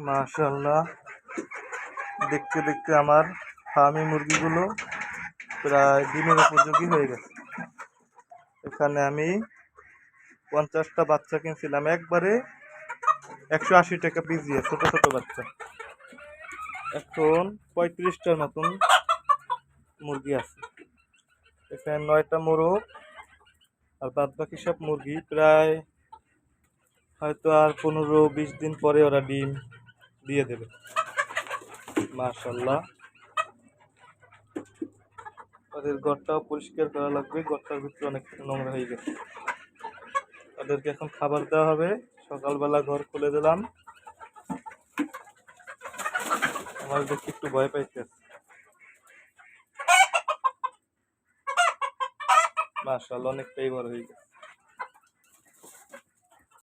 মাশাআল্লাহ, দেখতে দেখতে আমার ফার্মি মুরগিগুলো প্রায় ডিমের উপযোগী হয়ে গেছে। এখানে আমি 50টা বাচ্চা কিনছিলাম একবারে 180 টাকা পিস দিয়ে, ছোট ছোট বাচ্চা। এখন 35টার মতন মুরগি আছে। এখানে 9টা মোরগ আর বাদ বাকি সব মুরগি। প্রায় হয়তো আর 15-20 দিন পরে ওরা ডিম দিয়ে দেবে। মাশাআল্লাহ, ওদের ঘরটাও পরিষ্কার করা লাগবে, ঘরটার ভিতরে অনেক নোংরা হয়ে গেছে। ওদেরকে এখন খাবার দেওয়া হবে। সকালবেলা ঘর খুলে দিলাম, আমার দেখে একটু ভয় পাইছে। মাশাআল্লাহ, অনেকটাই বড় হয়ে গেছে।